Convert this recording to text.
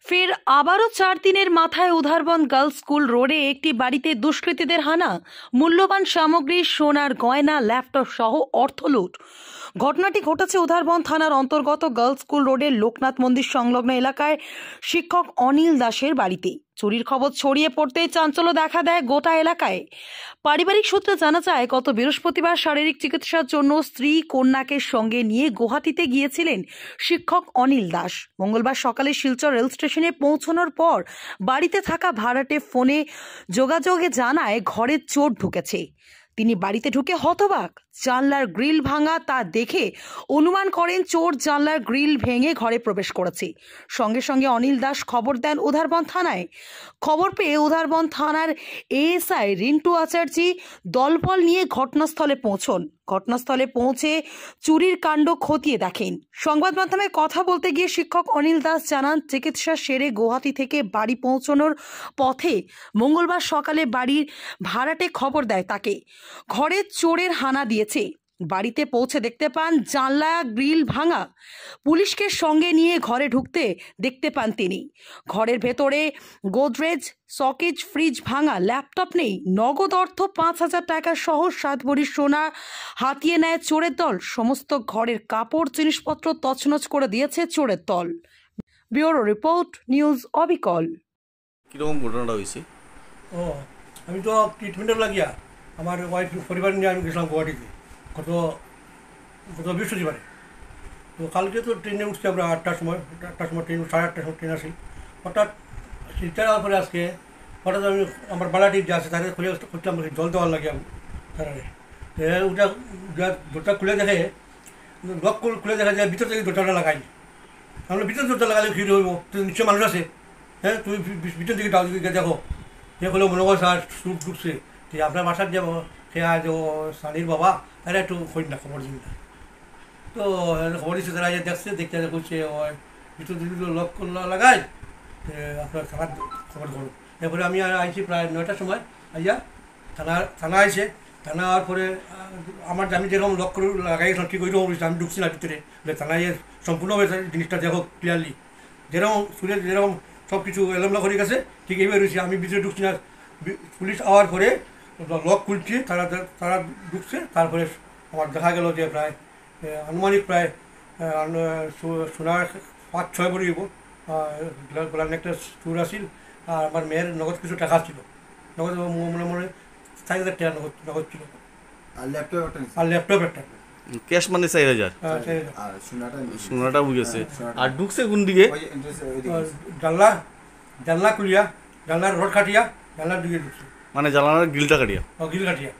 ফের আবারও 4 দিনের মাথায় উধারবন গার্লস স্কুল রোডে একটি বাড়িতে দুষ্কৃতীদের হানা, মূল্যবান সামগ্রী, সোনার গয়না, ল্যাপটপ সহ অর্থ লুট। ঘটনাটি ঘটেছে উধারবন থানার অন্তর্গত গার্লস স্কুল রোডের লোকনাথ মন্দির সংলগ্ন এলাকায় শিক্ষক অনিল দাসের বাড়িতে। চুরির খবর ছড়িয়ে পড়তেই চাঞ্চল্য দেখা দেয় গোটা এলাকায়। পারিবারিক সূত্রে জানা যায়, গত বৃহস্পতিবার শারীরিক চিকিৎসার জন্য স্ত্রী কন্যাকে সঙ্গে নিয়ে গুয়াহাটিতে গিয়েছিলেন শিক্ষক অনিল দাস। মঙ্গলবার সকালে শিলচর রেল স্টেশনে পৌঁছানোর পর বাড়িতে থাকা ভাড়াটে ফোনে যোগাযোগে জানায় ঘরে চোর ঢুকেছে। তিনি বাড়িতে ঢুকে হতবাক। জানলার গ্রিল ভাঙা তা দেখে অনুমান করেন চোর জানলার গ্রিল ভেঙে ঘরে প্রবেশ করেছে। সঙ্গে সঙ্গে অনিল দাস খবর দেন উধারবন থানায়। খবর পেয়ে উধারবন থানার এএসআই রিন্টু আচার্যি দলবল নিয়ে ঘটনাস্থলে পৌঁছন। ঘটনাস্থলে পৌঁছে চুরির কাণ্ড খতিয়ে দেখেন। সংবাদ মাধ্যমে কথা বলতে গিয়ে শিক্ষক অনিল দাস জানান, চিকিৎসা সেরে গুয়াহাটি থেকে বাড়ি পৌঁছানোর পথে মঙ্গলবার সকালে বাড়ির ভাড়াটে খবর দেয় তাকে ঘরে চোরের হানা দিয়েছে। বাড়িতে পৌঁছে দেখতে পান জানলা গ্রিল ভাঙা। পুলিশকে সঙ্গে নিয়ে ঘরে ঢুকতে দেখতে পান তিনি। ঘরের ভেতরে গোদরেজ, সকেজ, ফ্রিজ ভাঙা, ল্যাপটপ নেই, নগদ অর্থ 5,000 টাকা সহ 7 ভরি সোনা হাতিয়ে নেয় চোরের দল। সমস্ত ঘরের কাপড় জিনিসপত্র তছনছ করে দিয়েছে চোরের দল। ব্যুরো রিপোর্ট, নিউজ অবিকল। কিরকম ঘটনাটা হয়েছে? আমি তো ট্রিটমেন্টের লাগিয়া আমার ওয়াইফ পরিবার নিয়ে আমি গেছিলাম গুয়াহাটিতে গত বৃহস্পতিবারে। তো কালকে তো ট্রেনে উঠছি আমরা 8টার সময় ট্রেন, 8:30টার সময় ট্রেন আসি। হঠাৎ শিলচর যাওয়ার পরে আজকে হঠাৎ আমি আমার বালাটি যে আছে তাদের খুঁজলাম জল দেওয়ার লাগে আমি তারা ওটা দরজা খুলে দেখে, লক খুলে দেখা যায় ভিতর থেকে দরজাটা লাগাই। আমরা ভিতরে দরজা লাগালে ভিড় হইব, তো নিশ্চয় মানুষ আছে। হ্যাঁ, তুমি ভিতর দিকে দেখো। সে হলেও মনে করো স্যার সুট ঢুকছে, যে আপনার বাসার যে সে আজ ও সানির বাবা, তারা একটু খোঁজ না খবর দিন না। তো খবর দিচ্ছে, তারা দেখতে করছে ওই ভিতর দিকে লক লাগায়, আপনার থানার খবর করুন। এরপরে আমি আইছি প্রায় 9টার সময়, আইয়া থানা আইছে। থানা হওয়ার পরে আমি যেরকম লক করে লাগাইছিলাম ঠিক ওই রকম আমি ঢুকছি না ভিতরে। থানায় সম্পূর্ণভাবে জিনিসটা দেখো ক্লিয়ারলি, যেরকম সুরের যেরকম সব কিছু এলোমেলো করে গেছে ঠিক এইভাবে রয়েছে। আমি ভিতরে ঢুকছি না, পুলিশ আওয়ার পরে লক খুলছি, তারা ঢুকছে। তারপরে আমার দেখা গেল যে প্রায় আনুমানিক প্রায় সোনার 5-6 ভরি হইব, গলার একটা চুর আসিল, আর আমার মেয়ের নগদ কিছু টাকা ছিল, নগদ মনে 4,000 টাকা নগদ ছিল, আর ল্যাপটপ একটা। ক্যাশ মানে 4,000, সোনাটা বুঝেছে। আর ঢুকছে কোন দিকে? জানলা খুলিয়া, জানলার রড কাটিয়া, জানলার দিকে ঢুকছে, মানে জানালার গ্রিলটা কাটিয়া। গ্রিল কাটিয়া।